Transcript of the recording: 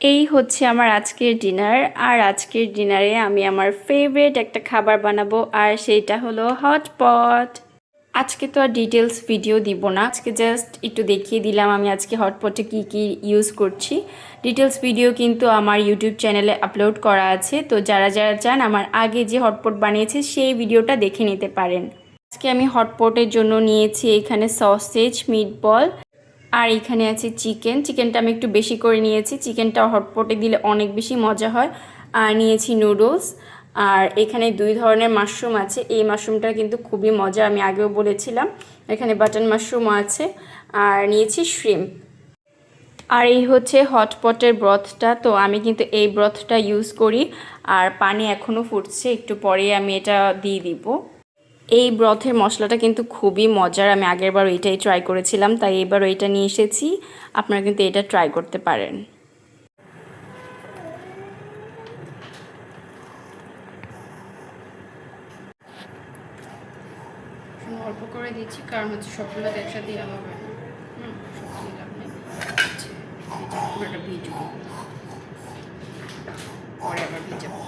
এই হচ্ছে আমার আজকের ডিনার। আর আজকের ডিনারে আমি আমার ফেভারিট একটা খাবার বানাবো, আর সেইটা হলো হটপট। আজকে তো আর ডিটেলস ভিডিও দিব না, আজকে জাস্ট একটু দেখিয়ে দিলাম আমি আজকে হটপটে কি কি ইউজ করছি। ডিটেলস ভিডিও কিন্তু আমার ইউটিউব চ্যানেলে আপলোড করা আছে, তো যারা যারা চান আমার আগে যে হটপট বানিয়েছে সেই ভিডিওটা দেখে নিতে পারেন। আজকে আমি হটপটের জন্য নিয়েছি এখানে সসেজ, মিটবল, আর এখানে আছে চিকেনটা আমি একটু বেশি করে নিয়েছি, চিকেনটা হটপটে দিলে অনেক বেশি মজা হয়। আর নিয়েছি নুডলস, আর এখানে 2 ধরনের মাশরুম আছে, এই মাশরুমটা কিন্তু খুবই মজা, আমি আগেও বলেছিলাম। এখানে বাটন মাশরুমও আছে, আর নিয়েছি শ্রিম্প। আর এই হচ্ছে হটপটের ব্রথটা, তো আমি কিন্তু এই ব্রথটা ইউজ করি। আর পানি এখনও ফুটছে, একটু পরে আমি এটা দিয়ে দিব। এই ব্রথের মশলাটা কিন্তু খুবই মজার, আমি আগেরবার এইটাই ট্রাই করেছিলাম, তাই এবার এইটা নিয়ে এসেছি। আপনারা কিন্তু এটা ট্রাই করতে পারেন। অল্প করে দিচ্ছি, কারণ হচ্ছে সবগুলো একসাথে দেওয়া হবে না। সব দিলাম না, পুরোটা ভিজবো, পরে আবার ভিজাবো।